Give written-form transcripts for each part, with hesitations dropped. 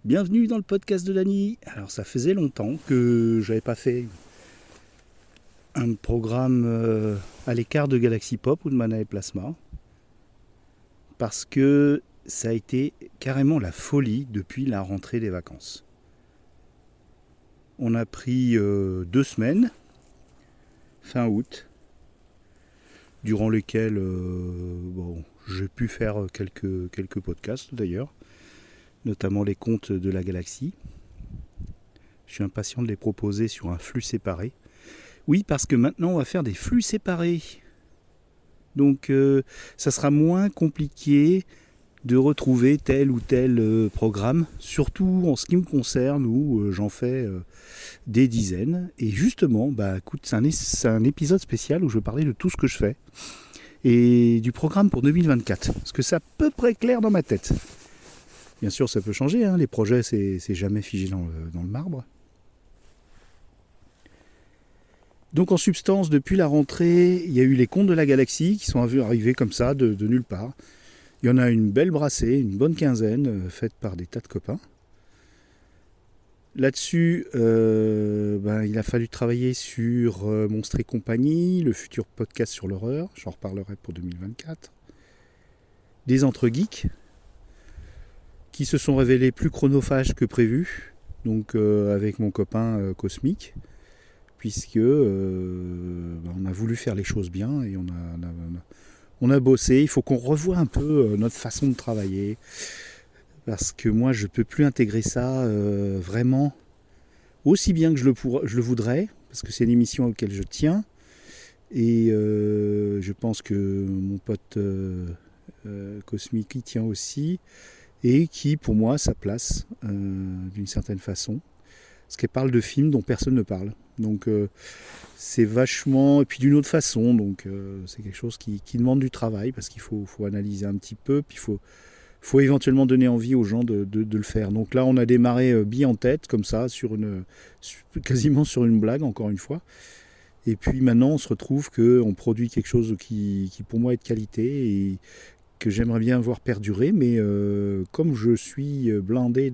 Bienvenue dans le podcast de Dany. Alors ça faisait longtemps que j'avais pas fait un programme à l'écart de Galaxy Pop ou de Mana et Plasma. Parce que ça a été carrément la folie depuis la rentrée des vacances. On a pris 2 semaines, fin août, durant lesquelles j'ai pu faire quelques podcasts d'ailleurs, notamment les contes de la galaxie. Je suis impatient de les proposer sur un flux séparé. Oui, parce que maintenant on va faire des flux séparés. Donc ça sera moins compliqué de retrouver tel ou tel programme, surtout en ce qui me concerne où j'en fais des dizaines. Et justement, écoute, c'est un épisode spécial où je vais parler de tout ce que je fais et du programme pour 2024. Parce que c'est à peu près clair dans ma tête. Bien sûr, ça peut changer, hein. Les projets, c'est jamais figé dans le marbre. Donc en substance, depuis la rentrée, il y a eu les contes de la galaxie qui sont arrivés comme ça, de nulle part. Il y en a une belle brassée, une bonne quinzaine, faite par des tas de copains. Là-dessus, il a fallu travailler sur Monstres et compagnie, le futur podcast sur l'horreur, j'en reparlerai pour 2024. Des entre-geeks, qui se sont révélés plus chronophages que prévu, donc avec mon copain Cosmic, puisque on a voulu faire les choses bien et on a bossé. Il faut qu'on revoie un peu notre façon de travailler, parce que moi je ne peux plus intégrer ça vraiment aussi bien que je le voudrais, parce que c'est une émission auquel je tiens, et je pense que mon pote Cosmic y tient aussi, et qui pour moi a sa place d'une certaine façon, parce qu'elle parle de films dont personne ne parle. Donc c'est vachement, et puis d'une autre façon, donc c'est quelque chose qui demande du travail, parce qu'il faut analyser un petit peu, puis il faut éventuellement donner envie aux gens de le faire. Donc là on a démarré bille en tête, comme ça, quasiment sur une blague, encore une fois. Et puis maintenant on se retrouve qu'on produit quelque chose qui pour moi est de qualité, et que j'aimerais bien voir perdurer, mais comme je suis blindé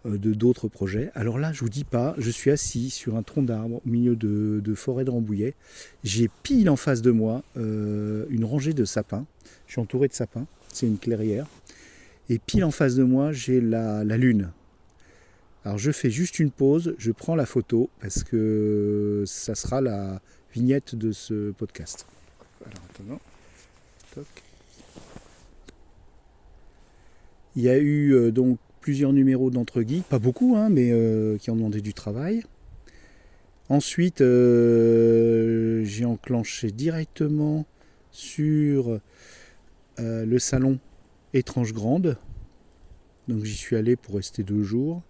d'autres projets. Alors là, je vous dis pas, je suis assis sur un tronc d'arbre au milieu de forêt de Rambouillet. J'ai pile en face de moi une rangée de sapins. Je suis entouré de sapins, c'est une clairière. Et pile en face de moi, j'ai la lune. Alors je fais juste une pause, je prends la photo parce que ça sera la vignette de ce podcast. Alors attends, toc. Il y a eu donc plusieurs numéros d'entre-geeks, pas beaucoup, hein, mais qui ont demandé du travail. Ensuite, j'ai enclenché directement sur le salon Étrange Grande. Donc j'y suis allé pour rester 2 jours.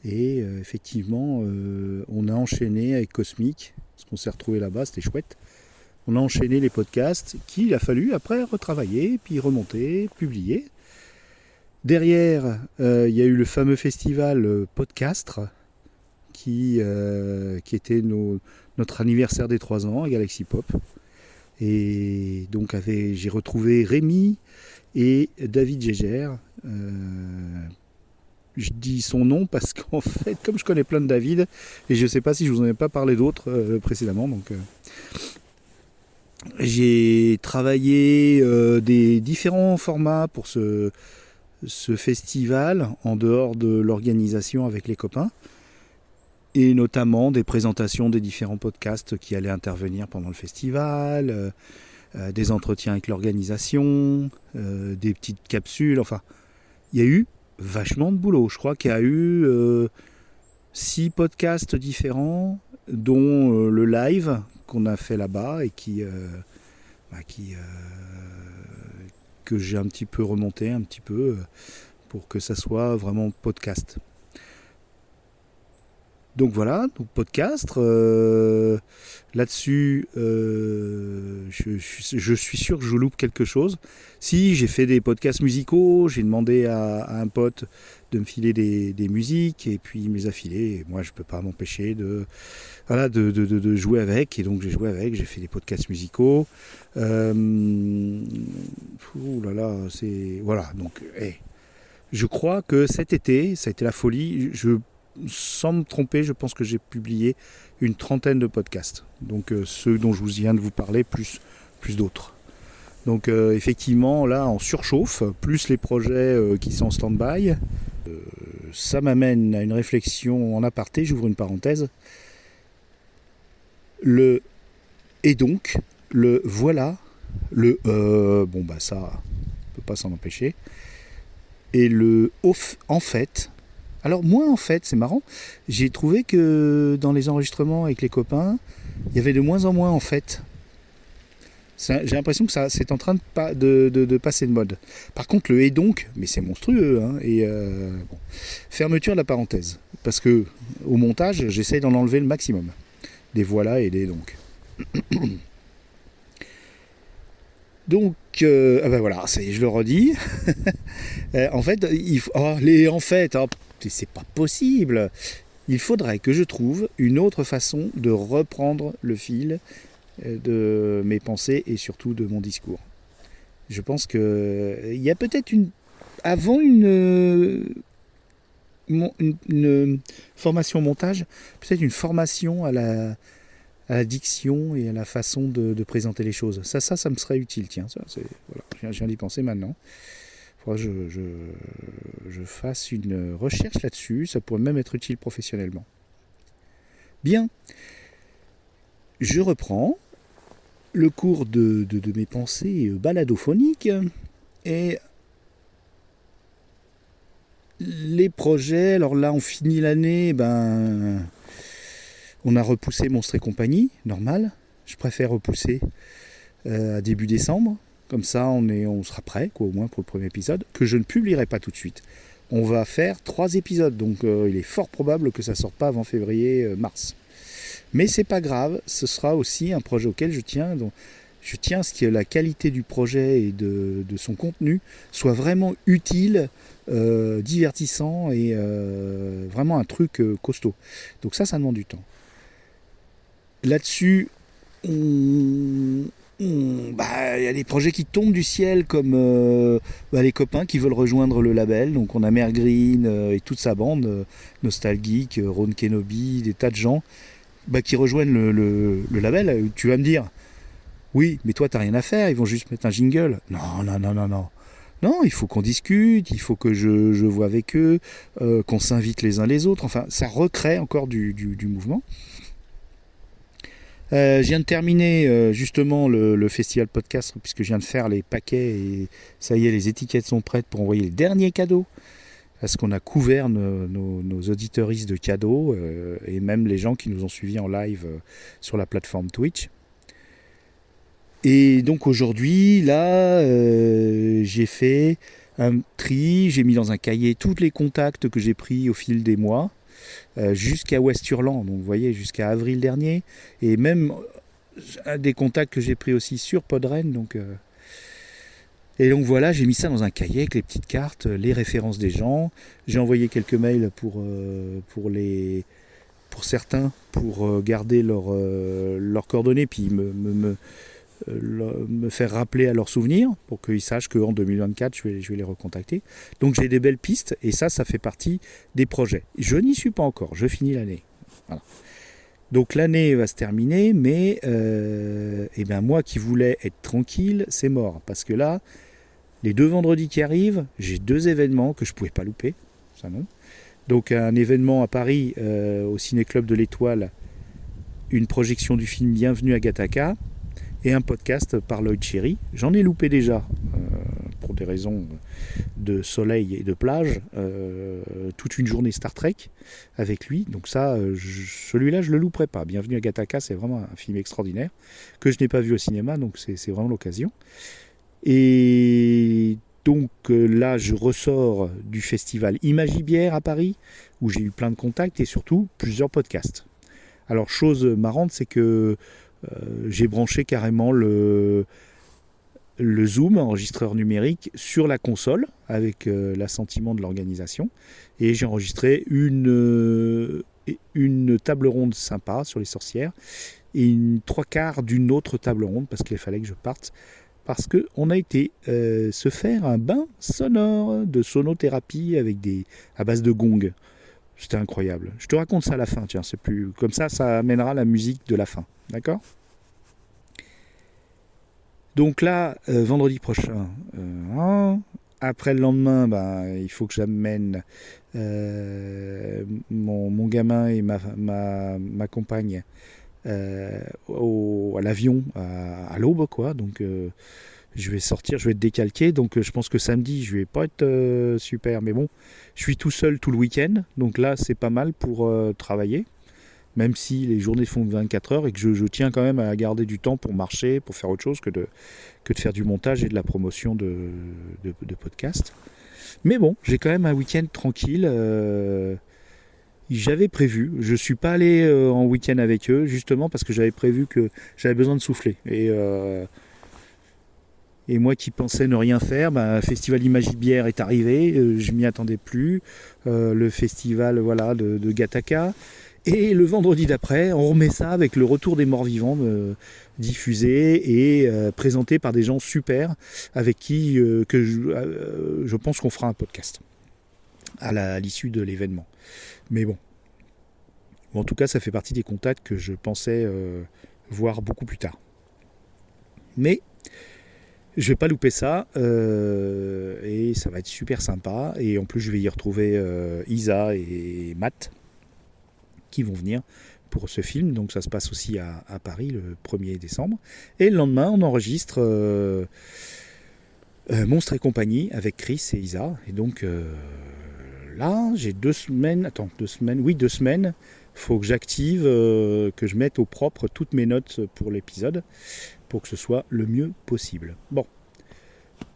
Et effectivement, on a enchaîné avec Cosmic, parce qu'on s'est retrouvé là-bas, c'était chouette. On a enchaîné les podcasts qu'il a fallu après retravailler, puis remonter, publier. Derrière, il y a eu le fameux festival Podcastre qui était notre anniversaire des 3 ans à Galaxy Pop. Et donc j'ai retrouvé Rémi et David Gégère. Je dis son nom parce qu'en fait, comme je connais plein de David, et je ne sais pas si je vous en ai pas parlé d'autres précédemment, donc j'ai travaillé des différents formats pour ce festival, en dehors de l'organisation avec les copains, et notamment des présentations des différents podcasts qui allaient intervenir pendant le festival, des entretiens avec l'organisation, des petites capsules, enfin, il y a eu vachement de boulot. Je crois qu'il y a eu 6 podcasts différents, dont le live qu'on a fait là-bas et que j'ai un petit peu remonté pour que ça soit vraiment podcast. Donc voilà, donc podcast. Là-dessus, je suis sûr que je loupe quelque chose. Si, j'ai fait des podcasts musicaux, j'ai demandé à un pote de me filer des musiques, et puis il me les a filées. Et moi, je ne peux pas m'empêcher de jouer avec, et donc j'ai joué avec, j'ai fait des podcasts musicaux. Voilà, donc Je crois que cet été, ça a été la folie. Sans me tromper, je pense que j'ai publié une trentaine de podcasts. Donc ceux dont je viens de vous parler, plus d'autres. Donc effectivement, là, en surchauffe, plus les projets qui sont en stand-by. Ça m'amène à une réflexion en aparté, j'ouvre une parenthèse. Et donc, voilà, bon bah ça, on peut pas s'en empêcher. Et en fait, alors moi en fait, c'est marrant, j'ai trouvé que dans les enregistrements avec les copains, il y avait de moins en moins en fait. J'ai l'impression que ça c'est en train de passer de mode. Par contre, le et donc, mais c'est monstrueux. Hein, bon. Fermeture de la parenthèse. Parce que au montage, j'essaye d'en enlever le maximum. Des voilà et des donc. Donc, voilà, je le redis. En fait, c'est pas possible. Il faudrait que je trouve une autre façon de reprendre le fil de mes pensées et surtout de mon discours. Je pense qu'il y a peut-être avant une formation montage, peut-être une formation à la diction et à la façon de présenter les choses. Ça me serait utile, tiens. Voilà, je viens d'y penser maintenant. Il faudra que je fasse une recherche là-dessus. Ça pourrait même être utile professionnellement. Bien. Je reprends le cours de mes pensées baladophoniques et les projets. Alors là, on finit l'année, on a repoussé Monstres et compagnie, normal. Je préfère repousser à début décembre. Comme ça, on sera prêt, au moins pour le premier épisode, que je ne publierai pas tout de suite. On va faire 3 épisodes, donc il est fort probable que ça ne sorte pas avant février-mars. Mais c'est pas grave, ce sera aussi un projet auquel je tiens. Donc je tiens à ce que la qualité du projet et de son contenu soit vraiment utile, divertissant et vraiment un truc costaud. Donc ça demande du temps. Là-dessus, il y a des projets qui tombent du ciel comme les copains qui veulent rejoindre le label. Donc on a Mer Green et toute sa bande, Nostalgeek, Ron Kenobi, des tas de gens qui rejoignent le label. Tu vas me dire, oui, mais toi t'as rien à faire, ils vont juste mettre un jingle. Non. Non, il faut qu'on discute, il faut que je vois avec eux, qu'on s'invite les uns les autres. Enfin, ça recrée encore du mouvement. Je viens de terminer justement le festival podcast puisque je viens de faire les paquets et ça y est, les étiquettes sont prêtes pour envoyer les derniers cadeaux. Parce qu'on a couvert nos auditeuristes de cadeaux et même les gens qui nous ont suivis en live sur la plateforme Twitch. Et donc aujourd'hui, là, j'ai fait un tri, j'ai mis dans un cahier tous les contacts que j'ai pris au fil des mois, jusqu'à Westurland, donc vous voyez, jusqu'à avril dernier, et même des contacts que j'ai pris aussi sur Podren, donc... Et donc voilà, j'ai mis ça dans un cahier avec les petites cartes, les références des gens. J'ai envoyé quelques mails pour certains, pour garder leurs coordonnées, puis me faire rappeler à leurs souvenirs, pour qu'ils sachent qu'en 2024, je vais les recontacter. Donc j'ai des belles pistes, et ça fait partie des projets. Je n'y suis pas encore, je finis l'année. Voilà. Donc l'année va se terminer, mais moi qui voulais être tranquille, c'est mort. Parce que là, les 2 vendredis qui arrivent, j'ai 2 événements que je ne pouvais pas louper. Ça non. Donc un événement à Paris, au Ciné-Club de l'Étoile, une projection du film Bienvenue à Gattaca, et un podcast par Lloyd Cherry. J'en ai loupé déjà, pour des raisons de soleil et de plage, toute une journée Star Trek avec lui. Donc ça, celui-là, je ne le louperai pas. Bienvenue à Gattaca, c'est vraiment un film extraordinaire, que je n'ai pas vu au cinéma, donc c'est vraiment l'occasion. Et donc là, je ressors du festival Imagibière à Paris, où j'ai eu plein de contacts et surtout plusieurs podcasts. Alors, chose marrante, c'est que j'ai branché carrément le Zoom, enregistreur numérique, sur la console, avec l'assentiment de l'organisation. Et j'ai enregistré une table ronde sympa sur les sorcières, et 3/4 d'une autre table ronde, parce qu'il fallait que je parte parce qu'on a été se faire un bain sonore de sonothérapie à base de gong. C'était incroyable. Je te raconte ça à la fin, tiens, c'est plus comme ça amènera la musique de la fin, d'accord ? Donc là, vendredi prochain, après le lendemain, il faut que j'amène mon gamin et ma compagne à l'avion à l'aube, quoi. Donc je vais sortir, je vais être décalqué. Donc je pense que samedi, je vais pas être super. Mais bon, je suis tout seul tout le week-end. Donc là, c'est pas mal pour travailler. Même si les journées font 24 heures et que je tiens quand même à garder du temps pour marcher, pour faire autre chose que de faire du montage et de la promotion de podcasts. Mais bon, j'ai quand même un week-end tranquille. J'avais prévu, je ne suis pas allé en week-end avec eux, justement parce que j'avais prévu que j'avais besoin de souffler. Et moi qui pensais ne rien faire, Festival Imagibière est arrivé, je m'y attendais plus. Le festival de Gattaca. Et le vendredi d'après, on remet ça avec le retour des morts vivants diffusé et présenté par des gens super avec qui je pense qu'on fera un podcast à l'issue de l'événement. Mais bon, en tout cas, ça fait partie des contacts que je pensais voir beaucoup plus tard. Mais je vais pas louper ça et ça va être super sympa. Et en plus, je vais y retrouver Isa et Matt qui vont venir pour ce film. Donc ça se passe aussi à Paris le 1er décembre. Et le lendemain, on enregistre Monstres et compagnie avec Chris et Isa. Et donc là, j'ai 2 semaines. Faut que j'active, que je mette au propre toutes mes notes pour l'épisode pour que ce soit le mieux possible. Bon.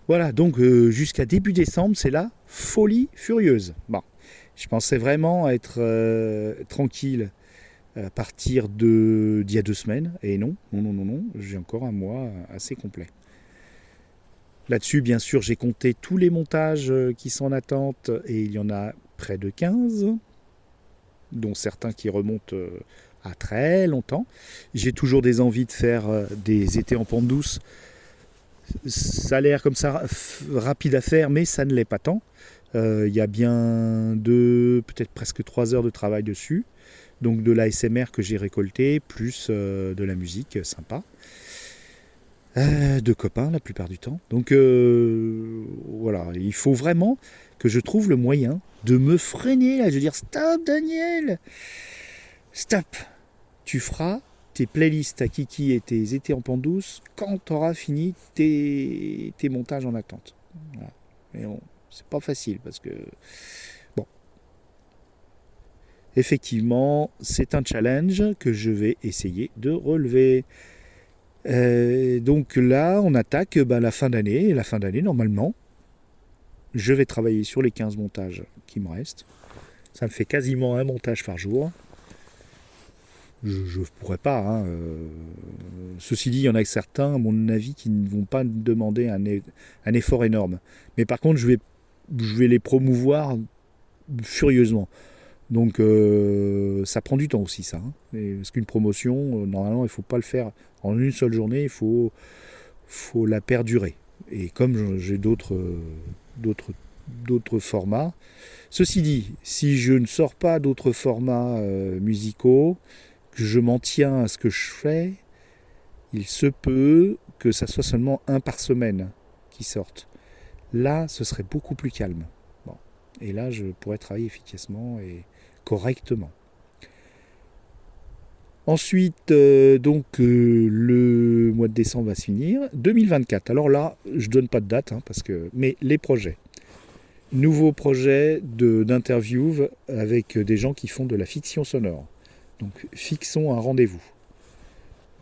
Voilà, donc jusqu'à début décembre, c'est la folie furieuse. Bon. Je pensais vraiment être tranquille à partir d'il y a 2 semaines. Et non, j'ai encore un mois assez complet. Là-dessus, bien sûr, j'ai compté tous les montages qui sont en attente. Et il y en a près de 15, dont certains qui remontent à très longtemps. J'ai toujours des envies de faire des étés en pente douce. Ça a l'air comme ça rapide à faire, mais ça ne l'est pas tant. Il y a bien peut-être presque 3 heures de travail dessus. Donc de l'ASMR que j'ai récolté, plus de la musique sympa. De copains la plupart du temps. Donc voilà, il faut vraiment que je trouve le moyen de me freiner. Là. Je veux dire, stop Daniel, stop. Tu feras tes playlists à Kiki et tes étés en pente douce quand tu auras fini tes montages en attente. Voilà. Mais bon, c'est pas facile parce que bon, effectivement, c'est un challenge que je vais essayer de relever. Donc là, on attaque la fin d'année. Et la fin d'année, normalement, je vais travailler sur les 15 montages qui me restent. Ça me fait quasiment un montage par jour. Je ne pourrais pas. Ceci dit, il y en a certains, à mon avis, qui ne vont pas demander un effort énorme. Mais par contre, je vais les promouvoir furieusement. Donc ça prend du temps aussi ça. Parce qu'une promotion, normalement, il ne faut pas le faire en une seule journée, il faut la perdurer. Et comme j'ai d'autres formats. Ceci dit, si je ne sors pas d'autres formats musicaux, que je m'en tiens à ce que je fais, il se peut que ça soit seulement 1 par semaine qui sorte. Là, ce serait beaucoup plus calme. Bon. Et là, je pourrais travailler efficacement et correctement. Ensuite, le mois de décembre va se finir. 2024. Alors là, je donne pas de date, mais les projets. Nouveau projet d'interview avec des gens qui font de la fiction sonore. Donc, fixons un rendez-vous.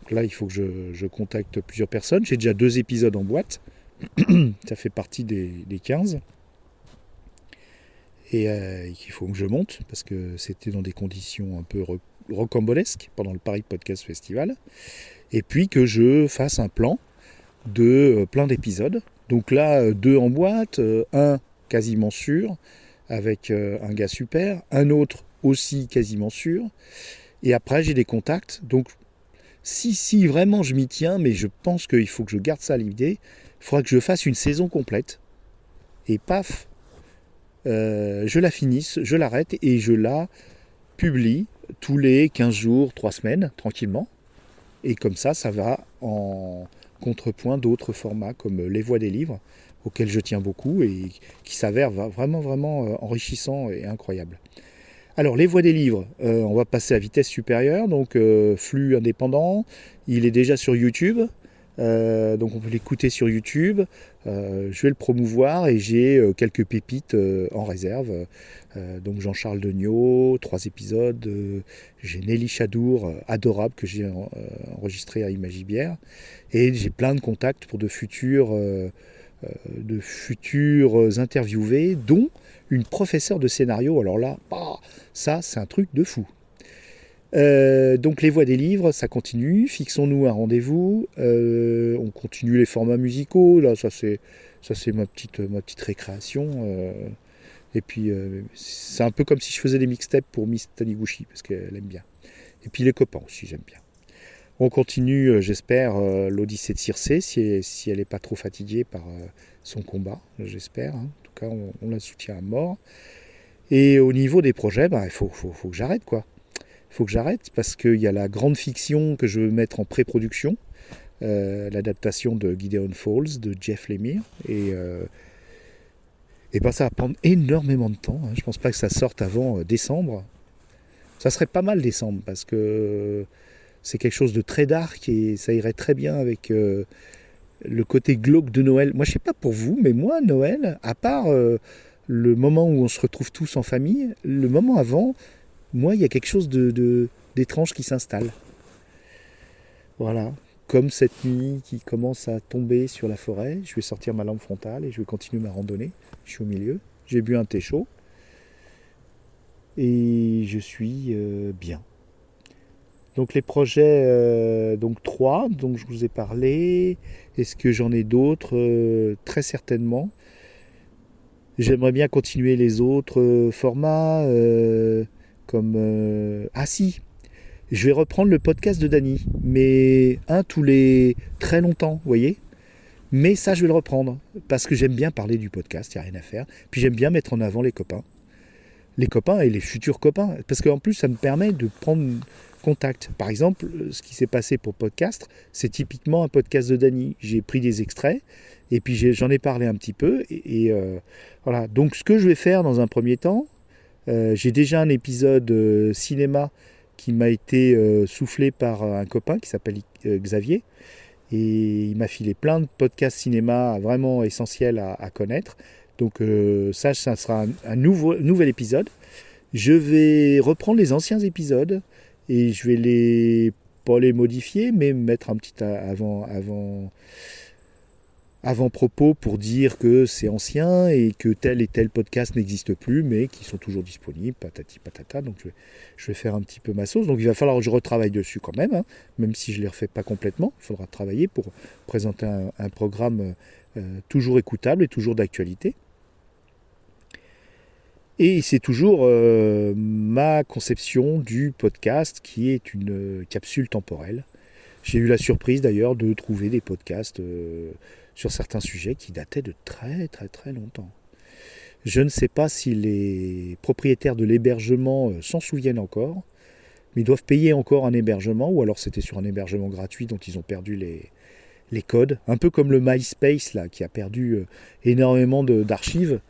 Donc là, il faut que je contacte plusieurs personnes. J'ai déjà 2 épisodes en boîte. Ça fait partie des 15. Et qu'il faut que je monte, parce que c'était dans des conditions un peu rocambolesques pendant le Paris Podcast Festival. Et puis que je fasse un plan de plein d'épisodes. Donc là, 2 en boîte, un quasiment sûr, avec un gars super, un autre aussi quasiment sûr. Et après, j'ai des contacts. Donc Si vraiment je m'y tiens, mais je pense qu'il faut que je garde ça à l'idée, il faudra que je fasse une saison complète. Et paf, je la finisse, je l'arrête et je la publie tous les 15 jours, 3 semaines, tranquillement. Et comme ça va en contrepoint d'autres formats comme Les Voix des livres, auxquels je tiens beaucoup et qui s'avèrent vraiment enrichissants et incroyables. Alors, Les Voix des livres, on va passer à vitesse supérieure, donc flux indépendant. Il est déjà sur YouTube, donc on peut l'écouter sur YouTube. Je vais le promouvoir et j'ai quelques pépites en réserve. Donc Jean-Charles Degnaud, 3 épisodes. J'ai Nelly Chadour, adorable, que j'ai enregistré à Imagibière. Et j'ai plein de contacts pour de futurs interviewés, dont une professeure de scénario. Alors là, ça c'est un truc de fou. Donc Les Voix des livres, ça continue. Fixons-nous un rendez-vous. On continue les formats musicaux. Là, ça c'est ma petite récréation. Et puis c'est un peu comme si je faisais des mixtapes pour Miss Taniguchi parce qu'elle aime bien. Et puis les copains aussi, j'aime bien. On continue, j'espère, l'Odyssée de Circé si elle n'est pas trop fatiguée par son combat, j'espère. En tout cas, on la soutient à mort. Et au niveau des projets, il faut que j'arrête, quoi. Il faut que j'arrête parce qu'il y a la grande fiction que je veux mettre en pré-production, l'adaptation de Gideon Falls de Jeff Lemire. Et ça va prendre énormément de temps. Je ne pense pas que ça sorte avant décembre. Ça serait pas mal décembre parce que c'est quelque chose de très dark et ça irait très bien avec le côté glauque de Noël. Moi, je ne sais pas pour vous, mais moi, Noël, à part le moment où on se retrouve tous en famille, le moment avant, moi, il y a quelque chose d'étrange qui s'installe. Voilà. Comme cette nuit qui commence à tomber sur la forêt, je vais sortir ma lampe frontale et je vais continuer ma randonnée. Je suis au milieu. J'ai bu un thé chaud. Et je suis bien. Donc les projets, donc 3 dont je vous ai parlé. Est-ce que j'en ai d'autres? Très certainement. J'aimerais bien continuer les autres formats comme... Ah si, je vais reprendre le podcast de Dany, mais tous les très longtemps, vous voyez. Mais ça, je vais le reprendre, parce que j'aime bien parler du podcast, il n'y a rien à faire. Puis j'aime bien mettre en avant les copains et les futurs copains, parce qu'en plus, ça me permet de prendre contact. Par exemple, ce qui s'est passé pour podcast, c'est typiquement un podcast de Dany. J'ai pris des extraits, et puis j'en ai parlé un petit peu, et voilà. Donc ce que je vais faire dans un premier temps, j'ai déjà un épisode cinéma qui m'a été soufflé par un copain qui s'appelle Xavier, et il m'a filé plein de podcasts cinéma vraiment essentiels à connaître. Donc ça sera un nouvel épisode. Je vais reprendre les anciens épisodes et je vais pas les modifier, mais mettre un petit avant-propos pour dire que c'est ancien et que tel et tel podcast n'existe plus, mais qui sont toujours disponibles, patati patata. Donc je vais faire un petit peu ma sauce. Donc il va falloir que je retravaille dessus quand même, même si je ne les refais pas complètement. Il faudra travailler pour présenter un programme toujours écoutable et toujours d'actualité. Et c'est toujours ma conception du podcast qui est une capsule temporelle. J'ai eu la surprise d'ailleurs de trouver des podcasts sur certains sujets qui dataient de très très très longtemps. Je ne sais pas si les propriétaires de l'hébergement s'en souviennent encore, mais ils doivent payer encore un hébergement, ou alors c'était sur un hébergement gratuit dont ils ont perdu les codes. Un peu comme le MySpace là, qui a perdu énormément d'archives.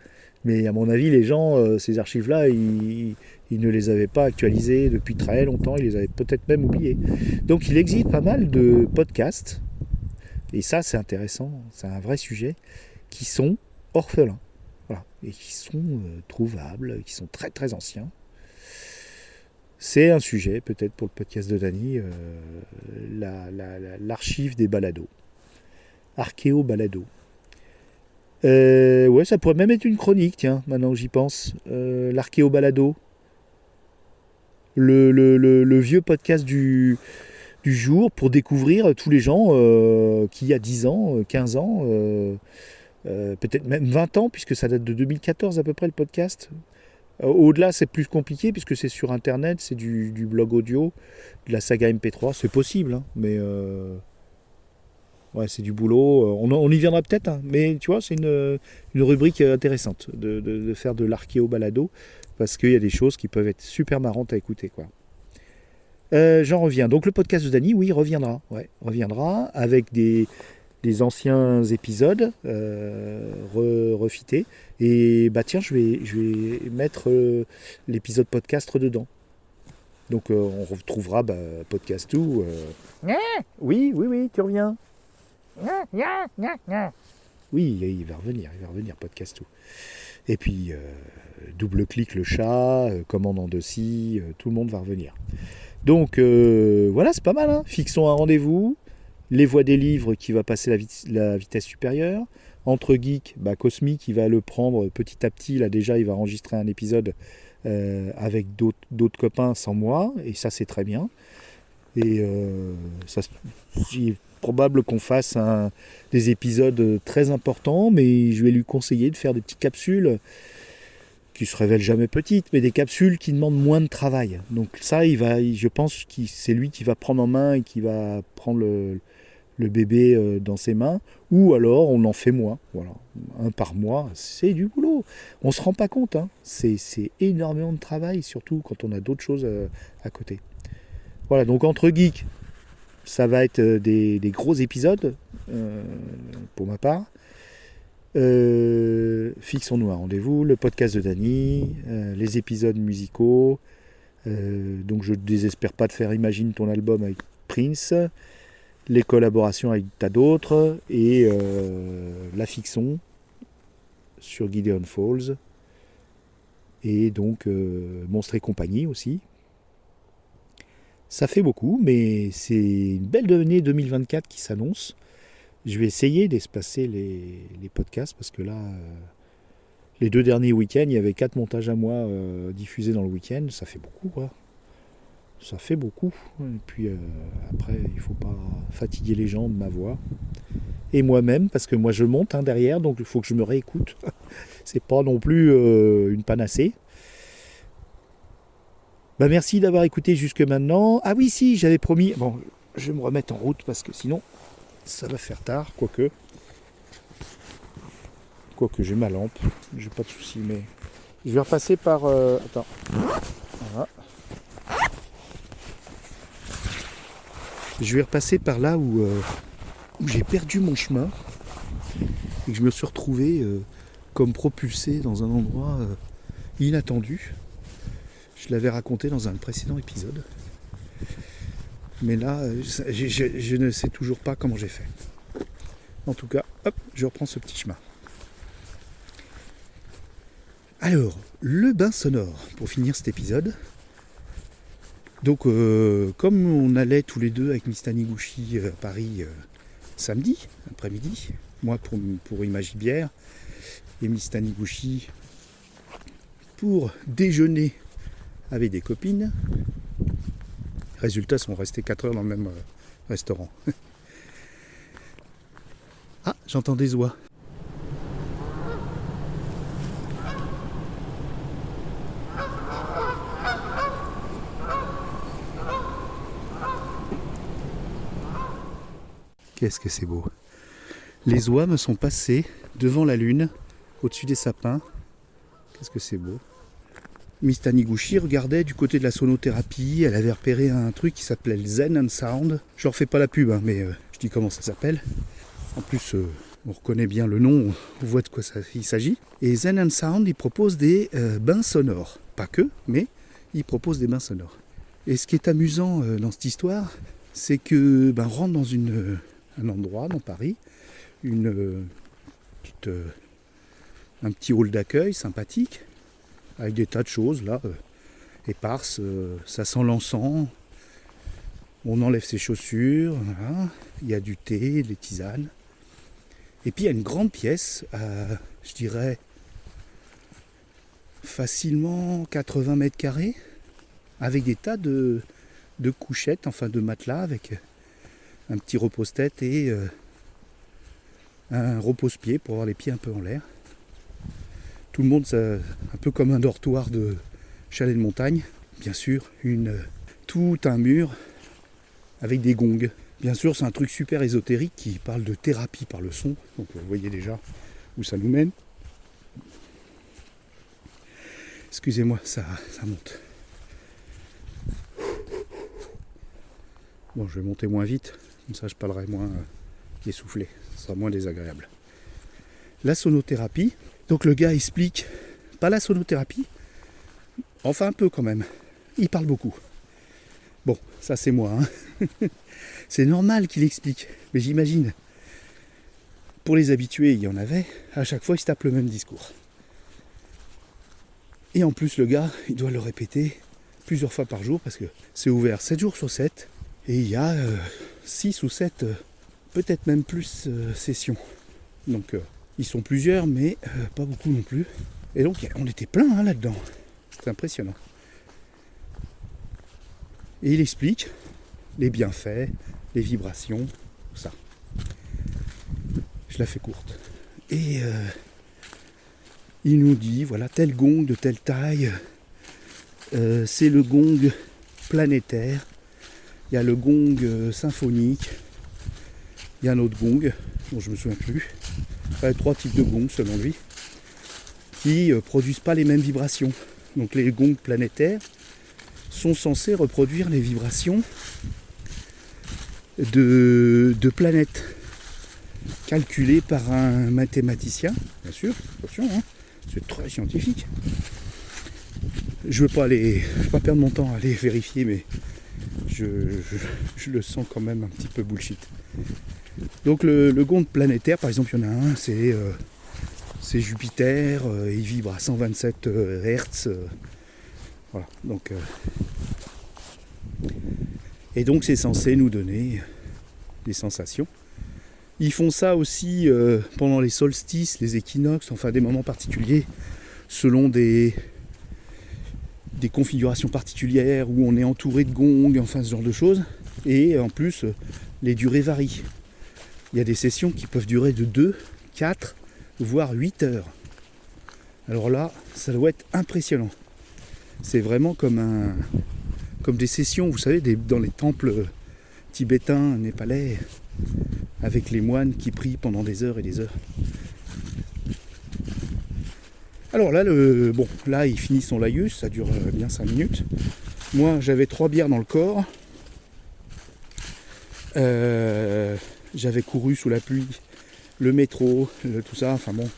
Mais à mon avis, les gens, ces archives-là, ils ne les avaient pas actualisées depuis très longtemps, ils les avaient peut-être même oubliées. Donc il existe pas mal de podcasts, et ça c'est intéressant, c'est un vrai sujet, qui sont orphelins, voilà, et qui sont trouvables, qui sont très très anciens. C'est un sujet peut-être pour le podcast de Dany, l'archive des balados, archéo-balados. Ouais, ça pourrait même être une chronique, tiens, maintenant que j'y pense. L'archéo-balado. Le vieux podcast du jour pour découvrir tous les gens qui, il y a 10 ans, 15 ans, peut-être même 20 ans, puisque ça date de 2014 à peu près le podcast, Au-delà, c'est plus compliqué puisque c'est sur Internet, c'est du blog audio, de la saga MP3. C'est possible, hein, mais ouais, c'est du boulot. On y viendra peut-être, hein, mais tu vois, c'est une rubrique intéressante de faire de l'archéo balado parce qu'il y a des choses qui peuvent être super marrantes à écouter, quoi. J'en reviens. Donc le podcast de Dany, oui, reviendra. Ouais, reviendra avec des anciens épisodes refités. Et bah tiens, je vais mettre l'épisode podcast dedans. Donc on retrouvera podcast 2. Oui, tu reviens. Oui, il va revenir podcast 2. Et puis double-clic le chat, commande en dessus, tout le monde va revenir. Donc voilà, c'est pas mal, hein. Fixons un rendez-vous. Les voix des livres qui va passer la vitesse supérieure. Entre geeks, Cosmic qui va le prendre petit à petit. Là déjà, il va enregistrer un épisode avec d'autres copains sans moi. Et ça, c'est très bien. Et il est probable qu'on fasse des épisodes très importants. Mais je vais lui conseiller de faire des petites capsules qui se révèlent jamais petites, mais des capsules qui demandent moins de travail. Donc ça, je pense que c'est lui qui va prendre en main et qui va prendre le bébé dans ses mains, ou alors on en fait moins. Voilà, un par mois, c'est du boulot. On se rend pas compte, hein. C'est énormément de travail, surtout quand on a d'autres choses à côté. Voilà, donc entre geeks, ça va être des gros épisodes pour ma part. Fixons-nous un rendez-vous, le podcast de Dany, les épisodes musicaux. Donc je ne désespère pas de faire Imagine ton album avec Prince, les collaborations avec tas d'autres, et la fiction sur Gideon Falls, et donc Monstres et compagnie aussi. Ça fait beaucoup, mais c'est une belle année 2024 qui s'annonce. Je vais essayer d'espacer les podcasts parce que là, les 2 derniers week-ends, il y avait 4 montages à moi diffusés dans le week-end. Ça fait beaucoup, quoi. Ça fait beaucoup. Et puis après, il ne faut pas fatiguer les gens de ma voix. Et moi-même, parce que moi je monte derrière, donc il faut que je me réécoute. C'est pas non plus une panacée. Merci d'avoir écouté jusque maintenant. Ah oui, si, j'avais promis. Bon, je vais me remettre en route parce que sinon, ça va faire tard, quoique j'ai ma lampe, j'ai pas de soucis, mais je vais repasser par... Attends. Voilà. Je vais repasser par là où j'ai perdu mon chemin et que je me suis retrouvé comme propulsé dans un endroit inattendu. Je l'avais raconté dans un précédent épisode. Mais là, je ne sais toujours pas comment j'ai fait. En tout cas, hop, je reprends ce petit chemin. Alors, le bain sonore, pour finir cet épisode. Donc, comme on allait tous les deux avec Miss Taniguchi à Paris samedi, après-midi, moi pour Imagine Bière, et Miss Taniguchi pour déjeuner avec des copines. Résultat, sont restés 4 heures dans le même restaurant. Ah, j'entends des oies. Qu'est-ce que c'est beau. Les oies me sont passées devant la lune, au-dessus des sapins. Qu'est-ce que c'est beau. Miss Taniguchi regardait du côté de la sonothérapie. Elle avait repéré un truc qui s'appelait le Zen and Sound. Je leur fais pas la pub, mais je dis comment ça s'appelle. En plus, on reconnaît bien le nom, on voit de quoi il s'agit. Et Zen and Sound, il propose des bains sonores. Pas que, mais il propose des bains sonores. Et ce qui est amusant dans cette histoire, c'est que on rentre dans un endroit dans Paris, un petit hall d'accueil sympathique, avec des tas de choses là, éparses, ça sent l'encens, on enlève ses chaussures, voilà. Il y a du thé, des tisanes. Et puis il y a une grande pièce, je dirais facilement 80 mètres carrés, avec des tas de couchettes, enfin de matelas, avec un petit repose-tête et un repose-pied pour avoir les pieds un peu en l'air. Tout le monde, c'est un peu comme un dortoir de chalet de montagne. Bien sûr, tout un mur avec des gongs. Bien sûr, c'est un truc super ésotérique qui parle de thérapie par le son. Donc vous voyez déjà où ça nous mène. Excusez-moi, ça monte. Bon, je vais monter moins vite, comme ça je parlerai moins essoufflé, ce sera moins désagréable. La sonothérapie, donc le gars explique, pas la sonothérapie, enfin un peu quand même, il parle beaucoup. Bon, ça c'est moi, hein. C'est normal qu'il explique, mais j'imagine, pour les habitués, il y en avait, à chaque fois il se tape le même discours. Et en plus le gars, il doit le répéter plusieurs fois par jour, parce que c'est ouvert 7 jours sur 7, et il y a 6 ou 7, peut-être même plus sessions. Donc ils sont plusieurs, mais pas beaucoup non plus. Et donc on était plein là-dedans. C'est impressionnant. Et il explique les bienfaits, les vibrations, tout ça. Je la fais courte. Et il nous dit, voilà, tel gong de telle taille, c'est le gong planétaire. Il y a le gong symphonique. Il y a un autre gong, dont je ne me souviens plus. Il y a 3 types de gongs selon lui, qui produisent pas les mêmes vibrations. Donc les gongs planétaires sont censés reproduire les vibrations de planètes calculées par un mathématicien, bien sûr, attention, hein, c'est très scientifique. Je veux pas perdre mon temps à aller vérifier, mais je le sens quand même un petit peu bullshit. Donc le gong planétaire, par exemple, il y en a un, c'est Jupiter, il vibre à 127 Hz. Voilà, donc et donc c'est censé nous donner des sensations. Ils font ça aussi pendant les solstices, les équinoxes, enfin des moments particuliers, selon des configurations particulières où on est entouré de gongs, enfin ce genre de choses. Et en plus, les durées varient. Il y a des sessions qui peuvent durer de 2, 4, voire 8 heures. Alors là, ça doit être impressionnant. C'est vraiment comme des sessions, vous savez, dans les temples tibétains, népalais, avec les moines qui prient pendant des heures et des heures. Alors là, là il finit son laïus, ça dure bien 5 minutes. Moi, j'avais 3 bières dans le corps. J'avais couru sous la pluie, le métro, tout ça, enfin bon.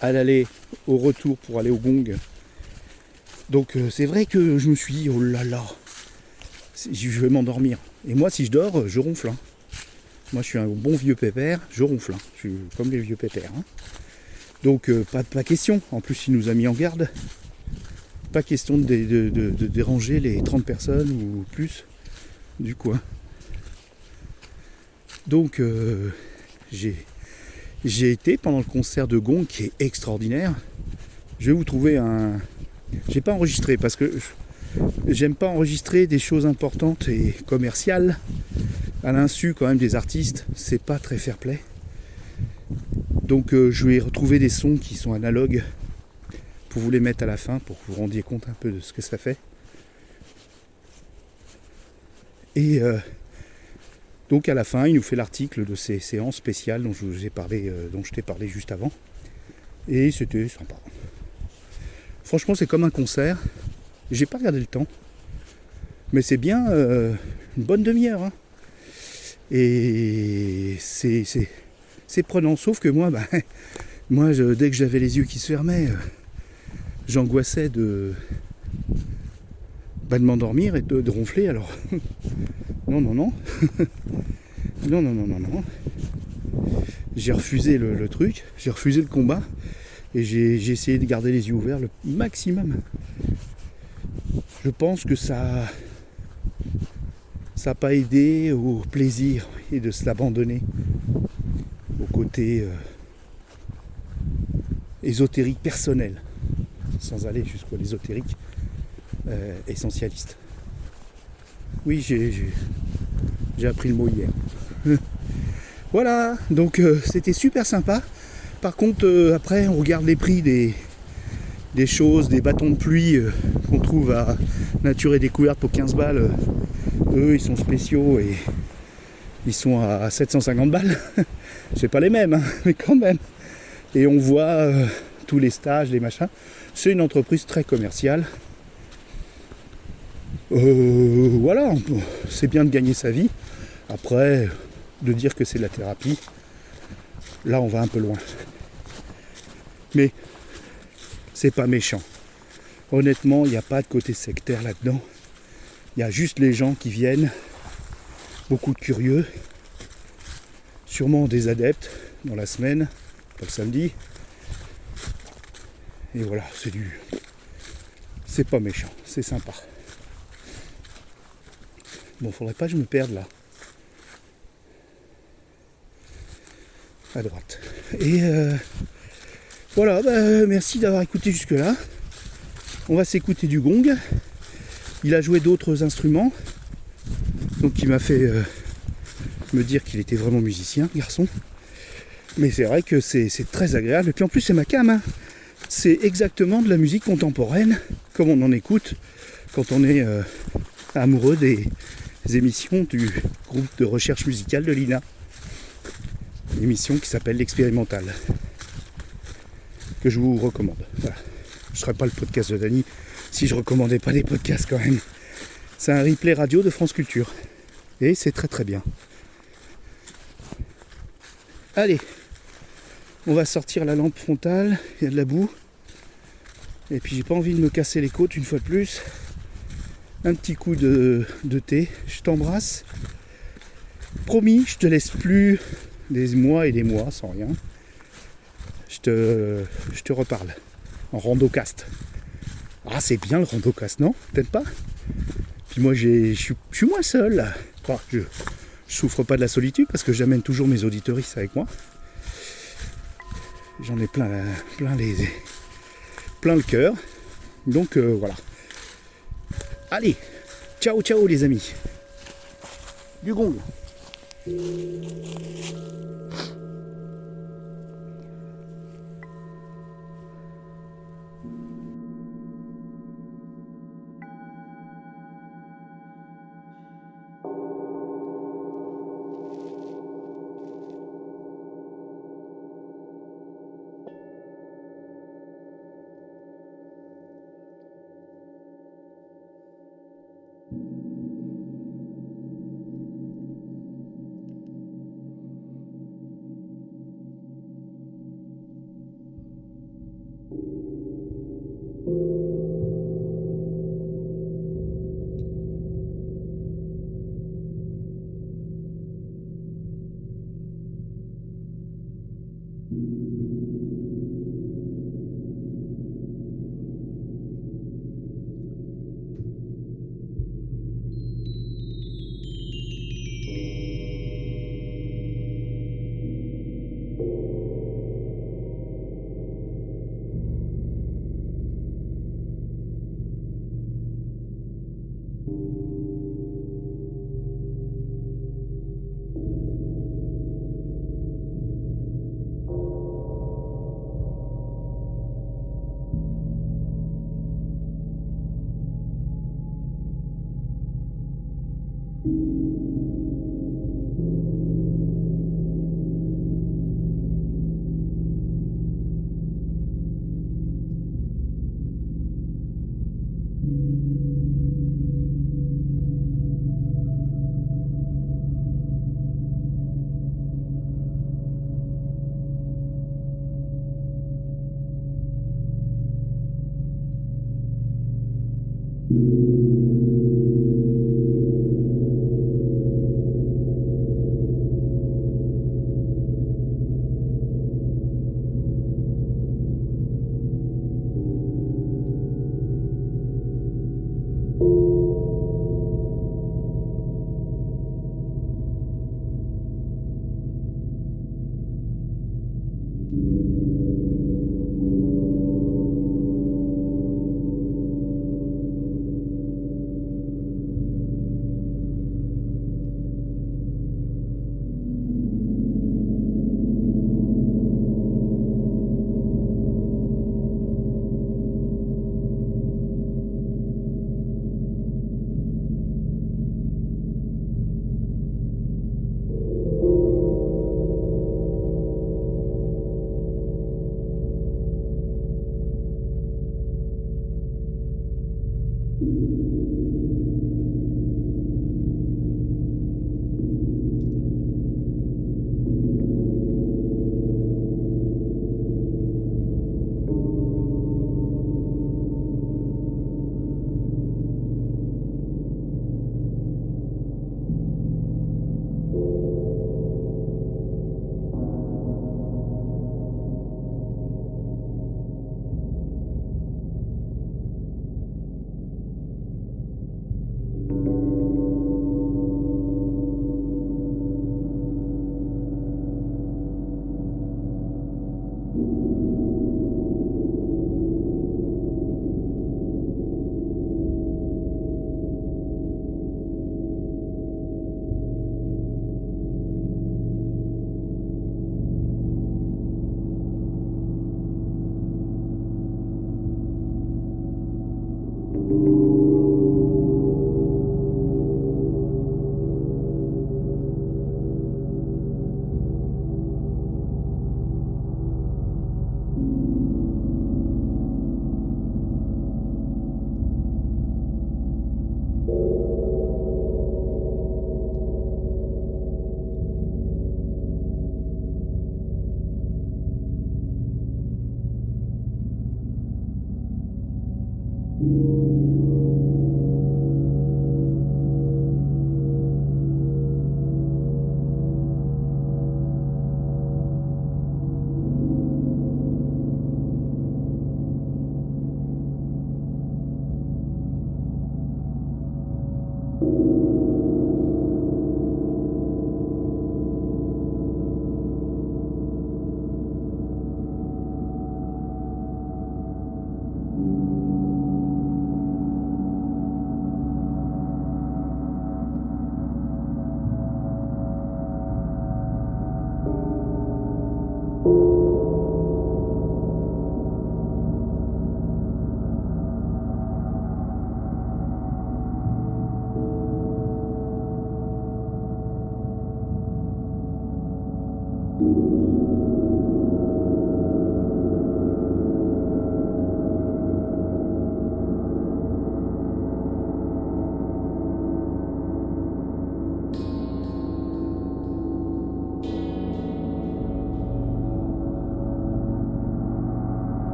À l'aller, au retour pour aller au gong. Donc c'est vrai que je me suis dit, oh là là, je vais m'endormir. Et moi, si je dors, je ronfle. Hein. Moi, je suis un bon vieux pépère, je ronfle. Hein. Je suis comme les vieux pépères. Hein. Donc pas question. En plus, il nous a mis en garde. Pas question de déranger les 30 personnes ou plus du coin. Donc j'ai été pendant le concert de gong qui est extraordinaire. Je vais vous trouver un... J'ai pas enregistré parce que j'aime pas enregistrer des choses importantes et commerciales à l'insu quand même des artistes. C'est pas très fair play. Donc je vais retrouver des sons qui sont analogues pour vous les mettre à la fin, pour que vous vous rendiez compte un peu de ce que ça fait. Et donc à la fin, il nous fait l'article de ces séances spéciales dont je t'ai parlé juste avant. Et c'était sympa. Franchement, c'est comme un concert. J'ai pas regardé le temps. Mais c'est bien une bonne demi-heure. Hein. Et c'est prenant. Sauf que moi, dès que j'avais les yeux qui se fermaient, j'angoissais de m'endormir et de ronfler. Alors, non. non. J'ai refusé le truc, j'ai refusé le combat. Et j'ai essayé de garder les yeux ouverts le maximum. Je pense que ça n'a pas aidé au plaisir et de se l'abandonner au côté ésotérique personnel, sans aller jusqu'à l'ésotérique essentialiste. Oui, j'ai appris le mot hier. Voilà, donc c'était super sympa. Par contre, après, on regarde les prix des choses, des bâtons de pluie qu'on trouve à Nature et Découverte pour 15 balles. Eux, ils sont spéciaux et ils sont à 750 balles. C'est pas les mêmes, hein, mais quand même. Et on voit tous les stages, les machins. C'est une entreprise très commerciale. Voilà, c'est bien de gagner sa vie. Après, de dire que c'est de la thérapie, là on va un peu loin. Mais c'est pas méchant. Honnêtement, il n'y a pas de côté sectaire là-dedans. Il y a juste les gens qui viennent, beaucoup de curieux, sûrement des adeptes dans la semaine, pas le samedi. Et voilà, c'est pas méchant, c'est sympa. Bon, faudrait pas que je me perde là. À droite. Et voilà, merci d'avoir écouté jusque là. On va s'écouter du gong. Il a joué d'autres instruments. Donc il m'a fait me dire qu'il était vraiment musicien, garçon. Mais c'est vrai que c'est très agréable. Et puis en plus c'est ma cam. Hein. C'est exactement de la musique contemporaine, comme on en écoute quand on est amoureux des émissions du groupe de recherche musicale de l'INA. Une émission qui s'appelle L'Expérimental, que je vous recommande. Voilà. Je ne ferais pas le podcast de Dany si je ne recommandais pas des podcasts quand même. C'est un replay radio de France Culture. Et c'est très très bien. Allez, on va sortir la lampe frontale, il y a de la boue. Et puis j'ai pas envie de me casser les côtes une fois de plus. Un petit coup de thé, je t'embrasse. Promis, je te laisse plus des mois et des mois sans rien. Je te reparle en randocast. Ah, c'est bien le randocast, non? Peut-être pas. Puis moi, je suis moins seul là. Enfin, je souffre pas de la solitude parce que j'amène toujours mes auditeuristes avec moi. J'en ai plein le cœur. Donc voilà. Allez, ciao ciao les amis. Du gong.